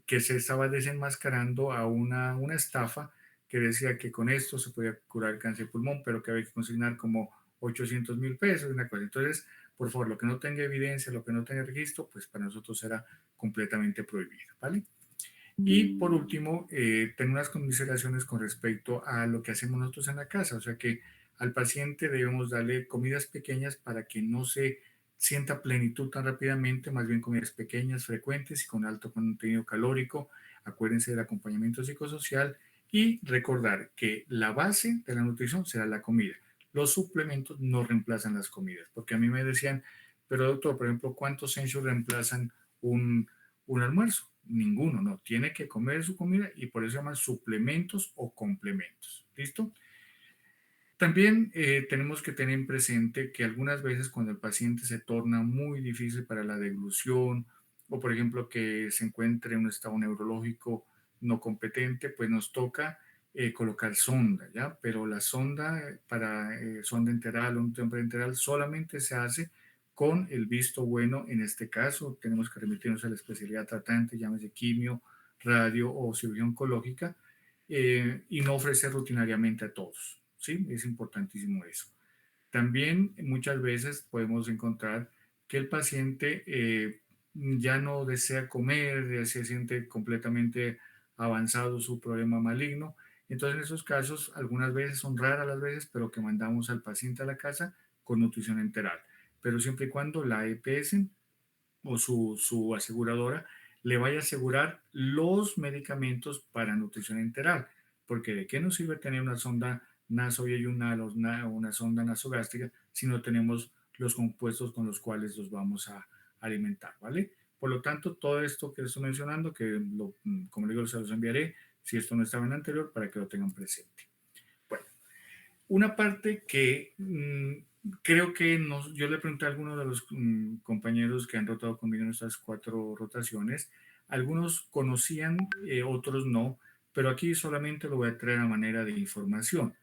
que se estaba desenmascarando a una estafa que decía que con esto se podía curar el cáncer de pulmón, pero que había que consignar como 800.000 pesos, una cosa. Entonces, por favor, lo que no tenga evidencia, lo que no tenga registro, pues para nosotros será completamente prohibido, ¿vale? Y por último, tener unas consideraciones con respecto a lo que hacemos nosotros en la casa, o sea que al paciente debemos darle comidas pequeñas para que no se sienta plenitud tan rápidamente, más bien comidas pequeñas, frecuentes y con alto contenido calórico. Acuérdense del acompañamiento psicosocial y recordar que la base de la nutrición será la comida. Los suplementos no reemplazan las comidas, porque a mí me decían, pero doctor, por ejemplo, ¿cuántos censos reemplazan un almuerzo? Ninguno, no. Tiene que comer su comida y por eso se llaman suplementos o complementos. ¿Listo? También tenemos que tener presente que algunas veces cuando el paciente se torna muy difícil para la deglución o por ejemplo que se encuentre en un estado neurológico no competente, pues nos toca colocar sonda, ¿ya? Pero la sonda para sonda enteral o un temporal enteral solamente se hace con el visto bueno. En este caso tenemos que remitirnos a la especialidad tratante, llámese quimio, radio o cirugía oncológica, y no ofrecer rutinariamente a todos. ¿Sí? Es importantísimo eso. También muchas veces podemos encontrar que el paciente ya no desea comer, ya se siente completamente avanzado su problema maligno. Entonces, en esos casos, algunas veces son raras las veces, pero que mandamos al paciente a la casa con nutrición enteral. Pero siempre y cuando la EPS o su aseguradora le vaya a asegurar los medicamentos para nutrición enteral. Porque ¿de qué nos sirve tener una sonda nasoyeyunal o una sonda nasogástrica si no tenemos los compuestos con los cuales los vamos a alimentar, ¿vale? Por lo tanto, todo esto que estoy mencionando, como le digo, se los enviaré si esto no estaba en el anterior para que lo tengan presente. Bueno, una parte que creo que yo le pregunté a algunos de los compañeros que han rotado conmigo en estas 4 rotaciones, algunos conocían, otros no, pero aquí solamente lo voy a traer a manera de información.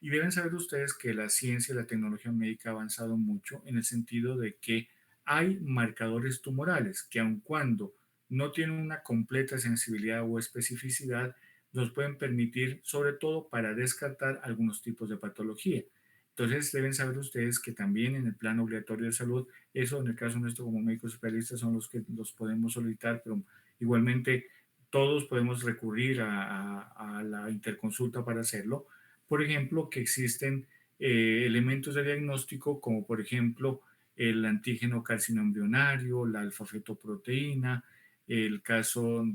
Y deben saber ustedes que la ciencia y la tecnología médica ha avanzado mucho en el sentido de que hay marcadores tumorales que aun cuando no tienen una completa sensibilidad o especificidad, nos pueden permitir, sobre todo para descartar algunos tipos de patología. Entonces deben saber ustedes que también en el plano obligatorio de salud, eso en el caso nuestro como médicos especialistas son los que los podemos solicitar, pero igualmente todos podemos recurrir a la interconsulta para hacerlo. Por ejemplo, que existen elementos de diagnóstico como por ejemplo el antígeno carcinoma embrionario, la alfa-fetoproteína, el caso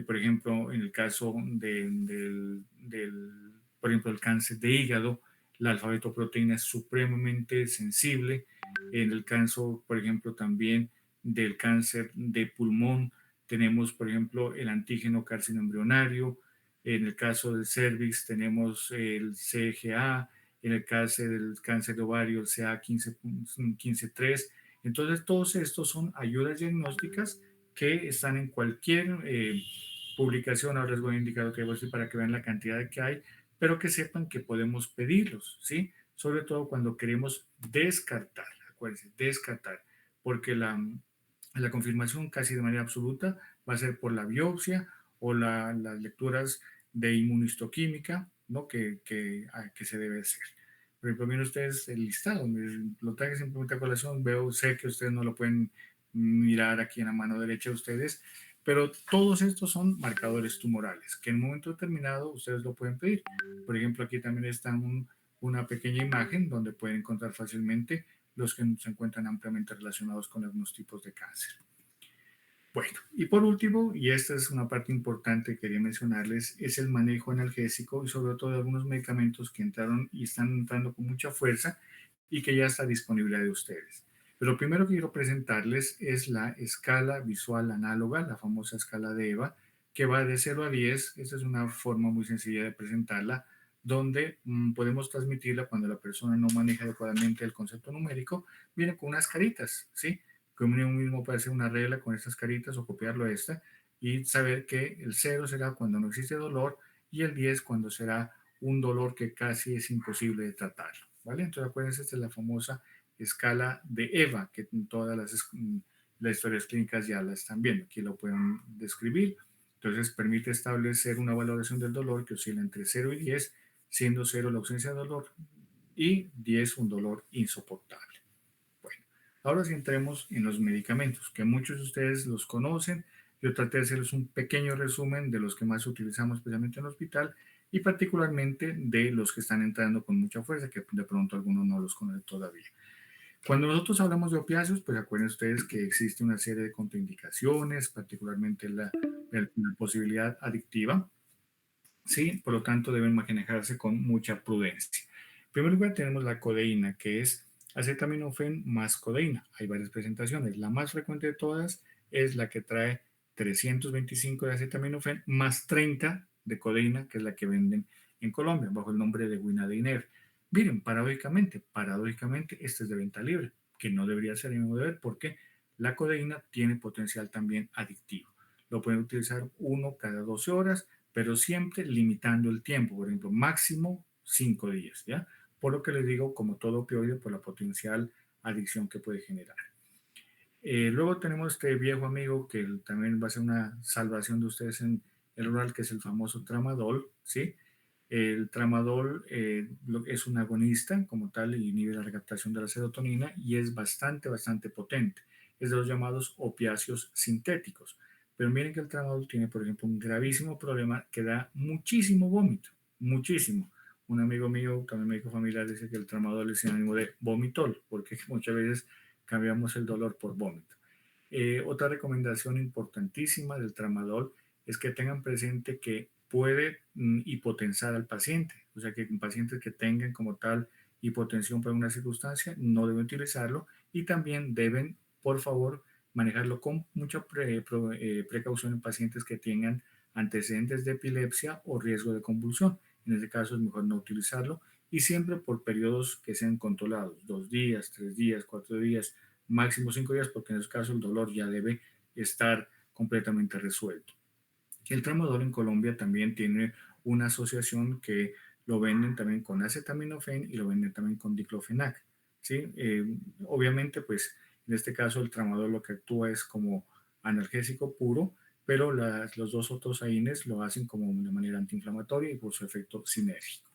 por ejemplo, en el caso por ejemplo, el cáncer de hígado, la alfa-fetoproteína es supremamente sensible. En el caso, por ejemplo, también del cáncer de pulmón tenemos, por ejemplo, el antígeno carcinoembrionario. En el caso del cervix tenemos el CGA. En el caso del cáncer de ovario, el CA15-3. Entonces, todos estos son ayudas diagnósticas que están en cualquier publicación. Ahora les voy a indicar lo que voy a decir para que vean la cantidad que hay, pero que sepan que podemos pedirlos, ¿sí? Sobre todo cuando queremos descartar, acuérdense, descartar, porque la confirmación casi de manera absoluta va a ser por la biopsia o las lecturas de inmunistoquímica, ¿no? Que se debe hacer. Por ejemplo, miren ustedes el listado, lo traje simplemente a colación, sé que ustedes no lo pueden mirar aquí en la mano derecha de ustedes, pero todos estos son marcadores tumorales, que en un momento determinado ustedes lo pueden pedir. Por ejemplo, aquí también está una pequeña imagen donde pueden encontrar fácilmente los que se encuentran ampliamente relacionados con algunos tipos de cáncer. Bueno, y por último, y esta es una parte importante que quería mencionarles, es el manejo analgésico y sobre todo de algunos medicamentos que entraron y están entrando con mucha fuerza y que ya está disponible de ustedes. Pero lo primero que quiero presentarles es la escala visual análoga, la famosa escala de EVA, que va de 0 a 10. Esta es una forma muy sencilla de presentarla, donde podemos transmitirla cuando la persona no maneja adecuadamente el concepto numérico. Viene con unas caritas, ¿sí? Que uno mismo puede hacer una regla con estas caritas o copiarlo a esta y saber que el 0 será cuando no existe dolor y el 10 cuando será un dolor que casi es imposible de tratarlo, ¿vale? Entonces acuérdense, esta es la famosa escala de EVA, que en todas las historias clínicas ya la están viendo, aquí lo pueden describir. Entonces permite establecer una valoración del dolor que oscila entre 0 y 10, siendo 0 la ausencia de dolor y 10 un dolor insoportable. Ahora sí entremos en los medicamentos, que muchos de ustedes los conocen. Yo traté de hacerles un pequeño resumen de los que más utilizamos especialmente en el hospital y particularmente de los que están entrando con mucha fuerza, que de pronto algunos no los conocen todavía. Cuando nosotros hablamos de opiáceos, pues acuérdense ustedes que existe una serie de contraindicaciones, particularmente la posibilidad adictiva, ¿sí? Por lo tanto, deben manejarse con mucha prudencia. En primer lugar, tenemos la codeína, que es acetaminofén más codeína. Hay varias presentaciones. La más frecuente de todas es la que trae 325 de acetaminofén más 30 de codeína, que es la que venden en Colombia, bajo el nombre de Winadiner. Miren, paradójicamente, este es de venta libre, que no debería ser en deber porque la codeína tiene potencial también adictivo. Lo pueden utilizar uno cada 12 horas, pero siempre limitando el tiempo, por ejemplo, máximo 5 días, ¿ya? Por lo que les digo, como todo opioide, por la potencial adicción que puede generar. Luego tenemos este viejo amigo que también va a ser una salvación de ustedes en el rural, que es el famoso tramadol, ¿sí? El tramadol es un agonista como tal y inhibe la recaptación de la serotonina y es bastante potente. Es de los llamados opiáceos sintéticos. Pero miren que el tramadol tiene, por ejemplo, un gravísimo problema que da muchísimo vómito, muchísimo. Un amigo mío, también médico familiar, dice que el tramadol es sinónimo de vomitol, porque muchas veces cambiamos el dolor por vómito. Otra recomendación importantísima del tramadol es que tengan presente que puede hipotensar al paciente, o sea que pacientes que tengan como tal hipotensión por una circunstancia no deben utilizarlo y también deben, por favor, manejarlo con mucha precaución en pacientes que tengan antecedentes de epilepsia o riesgo de convulsión. En este caso es mejor no utilizarlo y siempre por periodos que sean controlados, 2 días, 3 días, 4 días, máximo 5 días, porque en ese caso el dolor ya debe estar completamente resuelto. El tramadol en Colombia también tiene una asociación que lo venden también con acetaminofén y lo venden también con diclofenac, ¿sí? Obviamente, pues en este caso el tramadol lo que actúa es como analgésico puro, pero los dos otros AINES lo hacen como de manera antiinflamatoria y por su efecto sinérgico.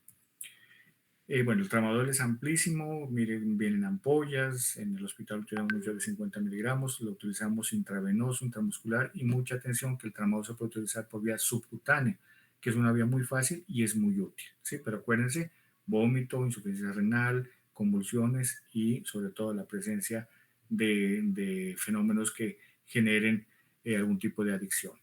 Bueno, el tramadol es amplísimo, miren, vienen ampollas, en el hospital utilizamos mucho de 50 miligramos, lo utilizamos intravenoso, intramuscular y mucha atención que el tramadol se puede utilizar por vía subcutánea, que es una vía muy fácil y es muy útil, ¿sí? Pero acuérdense, vómito, insuficiencia renal, convulsiones y sobre todo la presencia de fenómenos que generen algún tipo de adicción.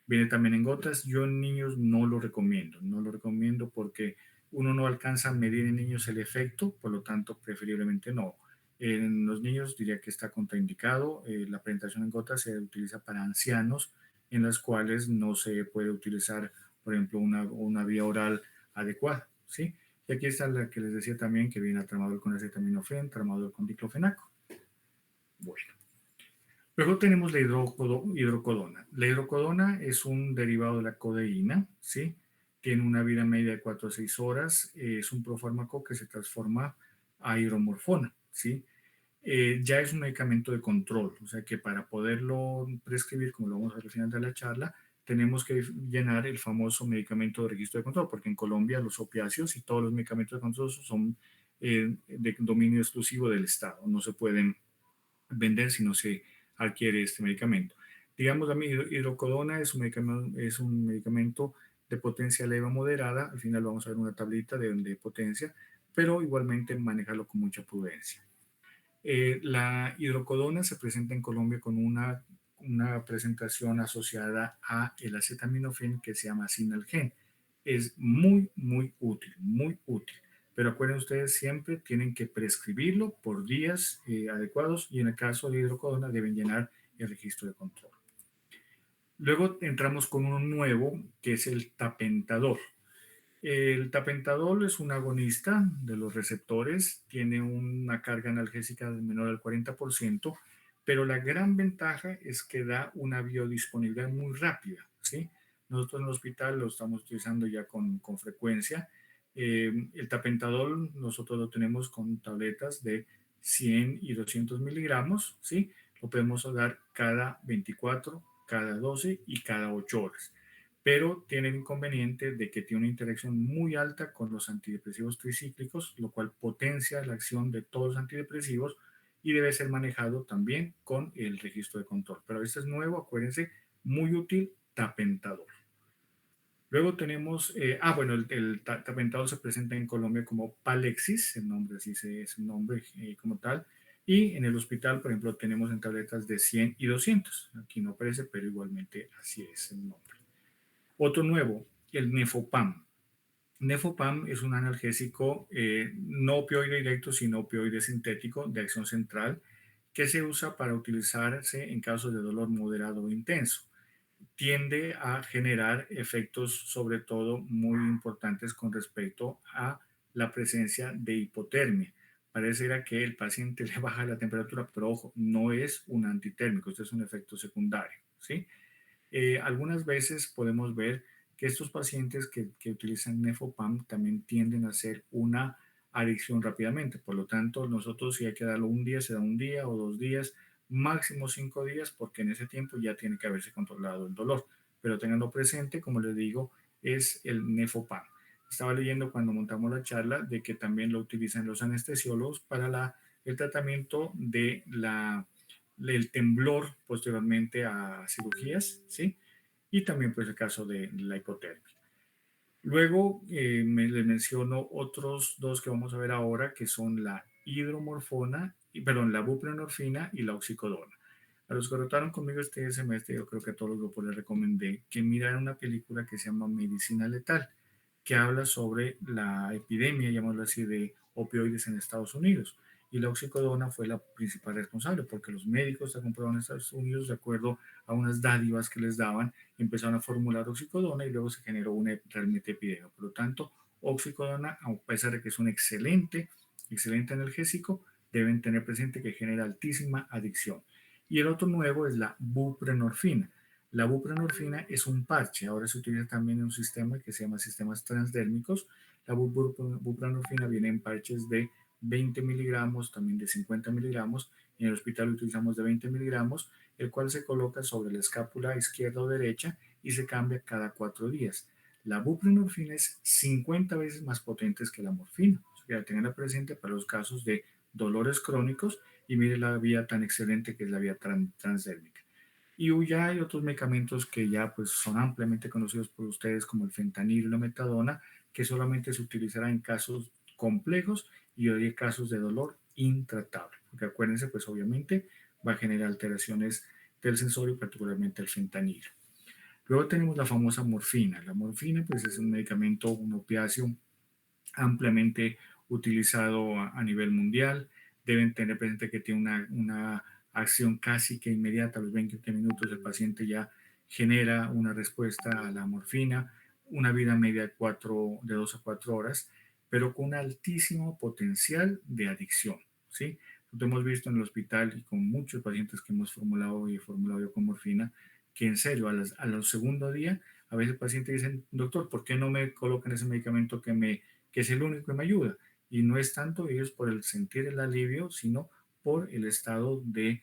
Viene también en gotas, yo en niños no lo recomiendo porque uno no alcanza a medir en niños el efecto, por lo tanto, preferiblemente no. En los niños diría que está contraindicado. La presentación en gotas se utiliza para ancianos en las cuales no se puede utilizar, por ejemplo, una vía oral adecuada, ¿sí? Y aquí está la que les decía también, que viene tramadol con acetaminofén, tramadol con diclofenaco. Bueno. Luego tenemos la hidrocodona. La hidrocodona es un derivado de la codeína, ¿sí? Tiene una vida media de 4 a 6 horas. Es un profármaco que se transforma a hidromorfona, ¿sí? Ya es un medicamento de control, o sea que para poderlo prescribir, como lo vamos a ver al final de la charla, tenemos que llenar el famoso medicamento de registro de control, porque en Colombia los opiáceos y todos los medicamentos de control son de dominio exclusivo del Estado, no se pueden vender si no se adquiere este medicamento. Digamos, la hidrocodona es un medicamento de potencia leve a moderada, al final vamos a ver una tablita de potencia, pero igualmente manejarlo con mucha prudencia. La hidrocodona se presenta en Colombia con una presentación asociada a el acetaminofén que se llama Sinalgen. Es muy, muy útil, muy útil. Pero acuérdense ustedes, siempre tienen que prescribirlo por días adecuados y en el caso de hidrocodona deben llenar el registro de control. Luego entramos con uno nuevo que es el tapentador. El tapentadol es un agonista de los receptores, tiene una carga analgésica menor al 40%, pero la gran ventaja es que da una biodisponibilidad muy rápida, ¿sí? Nosotros en el hospital lo estamos utilizando ya con frecuencia. El tapentadol nosotros lo tenemos con tabletas de 100 y 200 miligramos, ¿sí? Lo podemos dar cada 24, cada 12 y cada 8 horas, pero tiene el inconveniente de que tiene una interacción muy alta con los antidepresivos tricíclicos, lo cual potencia la acción de todos los antidepresivos y debe ser manejado también con el registro de control. Pero este es nuevo, acuérdense, muy útil, tapentadol. Luego tenemos, bueno, el tapentadol se presenta en Colombia como Palexis, el nombre así es el nombre como tal, y en el hospital, por ejemplo, tenemos en tabletas de 100 y 200. Aquí no aparece, pero igualmente así es el nombre. Otro nuevo, el Nefopam. Nefopam es un analgésico no opioide directo, sino opioide sintético de acción central que se usa para utilizarse en casos de dolor moderado o intenso. Tiende a generar efectos sobre todo muy importantes con respecto a la presencia de hipotermia. Pareciera que el paciente le baja la temperatura, pero ojo, no es un antitérmico, este es un efecto secundario, ¿sí? Algunas veces podemos ver que estos pacientes que utilizan Nefopam también tienden a hacer una adicción rápidamente. Por lo tanto, nosotros si hay que darlo un día, se da un día o 2 días, máximo 5 días, porque en ese tiempo ya tiene que haberse controlado el dolor. Pero tenganlo presente, como les digo, es el Nefopam. Estaba leyendo cuando montamos la charla de que también lo utilizan los anestesiólogos para el tratamiento del temblor posteriormente a cirugías, ¿sí? Y también pues el caso de la hipotermia. Luego les menciono otros dos que vamos a ver ahora, que son la hidromorfona, perdón, la buprenorfina y la oxicodona. A los que rotaron conmigo este semestre, yo creo que a todos los grupos les recomendé que miraran una película que se llama Medicina Letal, que habla sobre la epidemia, llamémoslo así, de opioides en Estados Unidos. Y la oxicodona fue la principal responsable, porque los médicos se comprobaron en Estados Unidos, de acuerdo a unas dádivas que les daban, empezaron a formular oxicodona y luego se generó una realmente epidemia. Por lo tanto, oxicodona, a pesar de que es un excelente analgésico, deben tener presente que genera altísima adicción. Y el otro nuevo es la buprenorfina. La buprenorfina es un parche, ahora se utiliza también en un sistema que se llama sistemas transdérmicos. La buprenorfina viene en parches de 20 miligramos, también de 50 miligramos. En el hospital lo utilizamos de 20 miligramos, el cual se coloca sobre la escápula izquierda o derecha y se cambia cada 4 días. La buprenorfina es 50 veces más potente que la morfina. O sea, que tenganla presente para los casos de dolores crónicos y mire la vía tan excelente que es la vía transdérmica. Y ya hay otros medicamentos que ya pues son ampliamente conocidos por ustedes como el fentanilo y la metadona, que solamente se utilizará en casos complejos y hoy casos de dolor intratable. Porque acuérdense, pues obviamente va a generar alteraciones del sensorio, particularmente el fentanilo. Luego tenemos la famosa morfina. La morfina pues es un medicamento, un opiáceo ampliamente utilizado a nivel mundial. deben tener presente que tiene una acción casi que inmediata. A los 20 minutos el paciente ya genera una respuesta a la morfina, una vida media de 2 a 4 horas, pero con un altísimo potencial de adicción, ¿sí? Lo hemos visto en el hospital y con muchos pacientes que hemos formulado y he formulado yo con morfina, que en serio, a los segundo día, a veces el paciente dice, doctor, ¿por qué no me colocan ese medicamento que es el único que me ayuda? Y no es tanto ellos por el sentir el alivio, sino por el estado de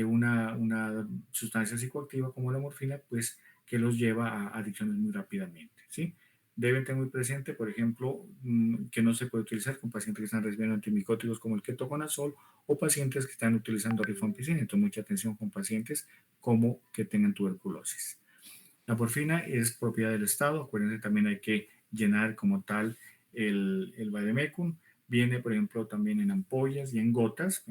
una sustancia psicoactiva como la morfina, pues que los lleva a adicciones muy rápidamente, ¿sí? Deben tener muy presente, por ejemplo, que no se puede utilizar con pacientes que están recibiendo antimicóticos como el ketoconazol o pacientes que están utilizando rifampicina. Entonces, mucha atención con pacientes como que tengan tuberculosis. La morfina es propiedad del Estado. Acuérdense, también hay que llenar como tal el vademecum. Viene, por ejemplo, también en ampollas y en gotas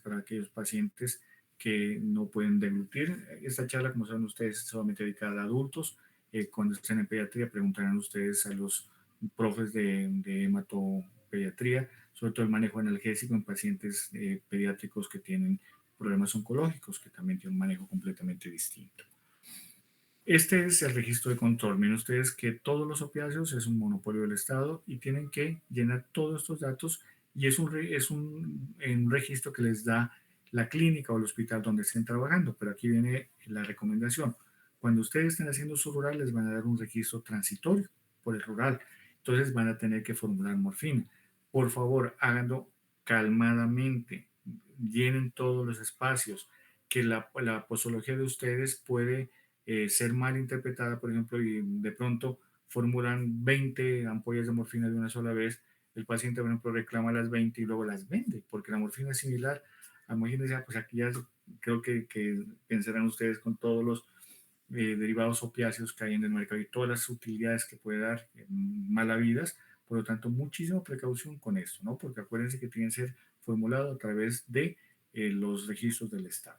para aquellos pacientes que no pueden deglutir. Esta charla, como saben ustedes, es solamente dedicada a adultos. Cuando estén en pediatría, preguntarán ustedes a los profes de hematopediatría, sobre todo el manejo analgésico en pacientes pediátricos que tienen problemas oncológicos, que también tienen un manejo completamente distinto. Este es el registro de control. Miren ustedes que todos los opiáceos es un monopolio del Estado y tienen que llenar todos estos datos y un registro que les da la clínica o el hospital donde estén trabajando. Pero aquí viene la recomendación. Cuando ustedes estén haciendo su rural, les van a dar un registro transitorio por el rural. Entonces van a tener que formular morfina. Por favor, háganlo calmadamente. Llenen todos los espacios. Que la posología de ustedes puede ser mal interpretada, por ejemplo, y de pronto formulan 20 ampollas de morfina de una sola vez, el paciente, por ejemplo, reclama las 20 y luego las vende, porque la morfina es similar. Imagínense, pues aquí ya creo que pensarán ustedes con todos los derivados opiáceos que hay en el mercado y todas las utilidades que puede dar malavidas. Por lo tanto, muchísima precaución con esto, ¿no? Porque acuérdense que tienen que ser formulados a través de los registros del Estado.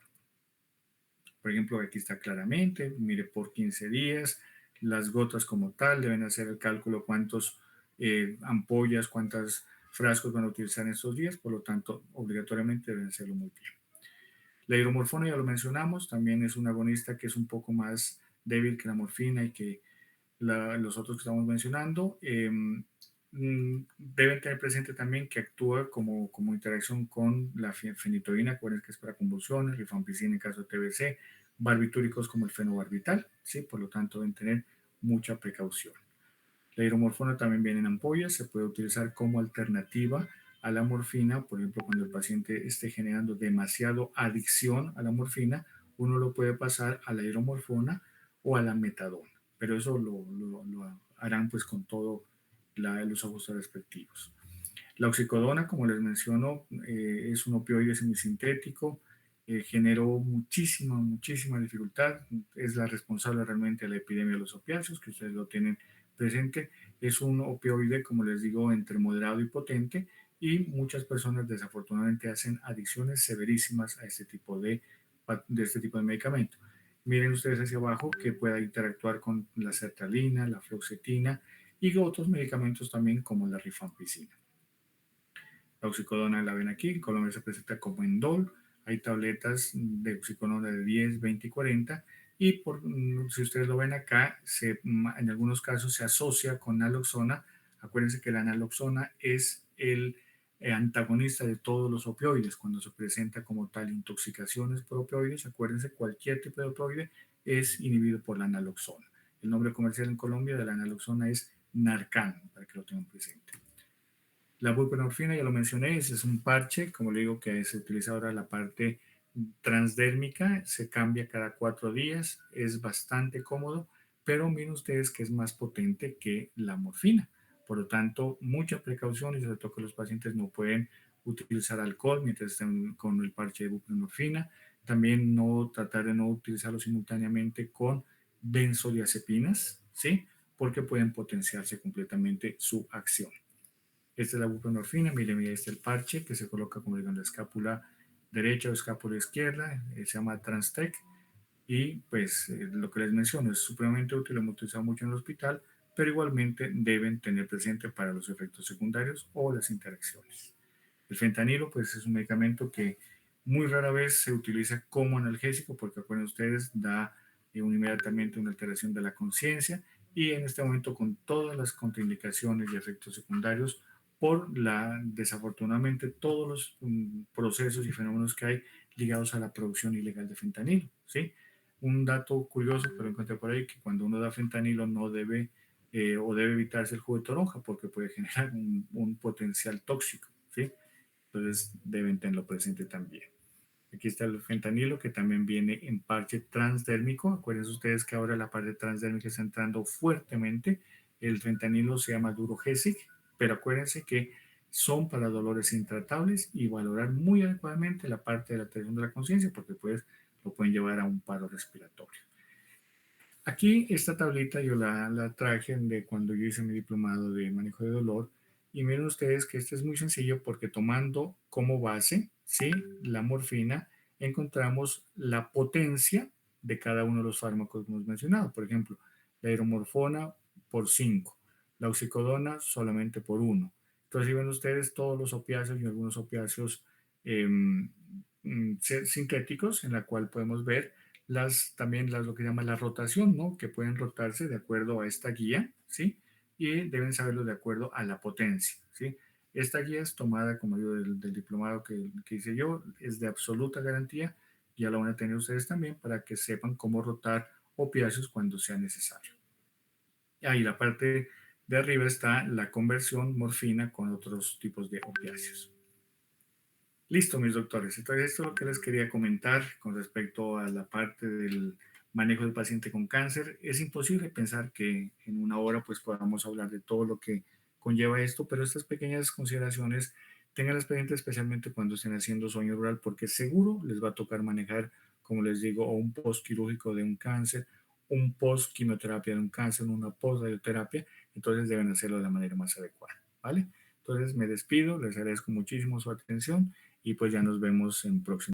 Por ejemplo, aquí está claramente, mire, por 15 días, las gotas como tal, deben hacer el cálculo cuántos ampollas, cuántos frascos van a utilizar en estos días, por lo tanto, obligatoriamente deben hacerlo muy bien. La hidromorfona ya lo mencionamos, también es un agonista que es un poco más débil que la morfina y que los otros que estamos mencionando. Deben tener presente también que actúa como interacción con la fenitoína, que es para convulsiones, rifampicina en caso de TBC, barbitúricos como el fenobarbital, ¿sí? Por lo tanto deben tener mucha precaución. La hidromorfona también viene en ampollas, se puede utilizar como alternativa a la morfina, por ejemplo, cuando el paciente esté generando demasiado adicción a la morfina, uno lo puede pasar a la hidromorfona o a la metadona, pero eso lo harán pues con todos los ajustes respectivos. La oxicodona, como les menciono, es un opioide semisintético, generó muchísima dificultad, es la responsable realmente de la epidemia de los opiáceos, que ustedes lo tienen presente. Es un opioide, como les digo, entre moderado y potente, y muchas personas desafortunadamente hacen adicciones severísimas a este tipo de medicamento. Miren ustedes hacia abajo que pueda interactuar con la sertralina, la fluoxetina y otros medicamentos también como la rifampicina. La oxicodona la ven aquí, en Colombia se presenta como Endol. Hay tabletas de oxicodona de 10, 20 y 40. Y si ustedes lo ven acá, en algunos casos se asocia con naloxona. Acuérdense que la naloxona es el antagonista de todos los opioides. Cuando se presenta como tal intoxicaciones por opioides, acuérdense, cualquier tipo de opioide es inhibido por la naloxona. El nombre comercial en Colombia de la naloxona es Narcan, para que lo tengan presente. La buprenorfina, ya lo mencioné, es un parche, como le digo, que se utiliza ahora la parte transdérmica, se cambia cada 4 días, es bastante cómodo, pero miren ustedes que es más potente que la morfina. Por lo tanto, mucha precaución y sobre todo que los pacientes no pueden utilizar alcohol mientras estén con el parche de buprenorfina. También tratar de no utilizarlo simultáneamente con benzodiazepinas, ¿sí? Porque pueden potenciarse completamente su acción. Esta es la buprenorfina, mire, este es el parche que se coloca como digo en la escápula derecha o escápula izquierda, se llama Transtec y pues lo que les menciono es supremamente útil, lo hemos utilizado mucho en el hospital, pero igualmente deben tener presente para los efectos secundarios o las interacciones. El fentanilo, pues es un medicamento que muy rara vez se utiliza como analgésico, porque acuérdense ustedes, da inmediatamente una alteración de la conciencia y en este momento con todas las contraindicaciones y efectos secundarios por desafortunadamente todos los procesos y fenómenos que hay ligados a la producción ilegal de fentanilo, ¿sí? Un dato curioso que lo encontré por ahí, que cuando uno da fentanilo no debe o debe evitarse el jugo de toronja porque puede generar un potencial tóxico, ¿sí? Entonces deben tenerlo presente también. Aquí está el fentanilo que también viene en parche transdérmico. Acuérdense ustedes que ahora la parte transdérmica está entrando fuertemente. El fentanilo se llama Durogesic, pero acuérdense que son para dolores intratables y valorar muy adecuadamente la parte de la alteración de la conciencia porque pues lo pueden llevar a un paro respiratorio. Aquí esta tablita yo la traje de cuando yo hice mi diplomado de manejo de dolor y miren ustedes que este es muy sencillo porque tomando como base, ¿sí? La morfina, encontramos la potencia de cada uno de los fármacos que hemos mencionado. Por ejemplo, la hidromorfona por 5, la oxicodona solamente por 1. Entonces, si ven ustedes todos los opiáceos y algunos opiáceos eh, sintéticos en la cual podemos ver también lo que se llama la rotación, ¿no? Que pueden rotarse de acuerdo a esta guía, ¿sí? Y deben saberlo de acuerdo a la potencia, ¿sí? Esta guía es tomada, como digo, del diplomado que hice yo, es de absoluta garantía, ya la van a tener ustedes también para que sepan cómo rotar opiáceos cuando sea necesario. Ahí la parte de arriba está la conversión morfina con otros tipos de opiáceos. Listo, mis doctores. Entonces, esto es lo que les quería comentar con respecto a la parte del manejo del paciente con cáncer. Es imposible pensar que en una hora pues podamos hablar de todo lo que conlleva esto, pero estas pequeñas consideraciones tenganlas presentes especialmente cuando estén haciendo sueño rural, porque seguro les va a tocar manejar, como les digo, o un post quirúrgico de un cáncer, un post quimioterapia de un cáncer, una post radioterapia. Entonces deben hacerlo de la manera más adecuada, ¿vale? Entonces me despido, les agradezco muchísimo su atención y pues ya nos vemos en próximo.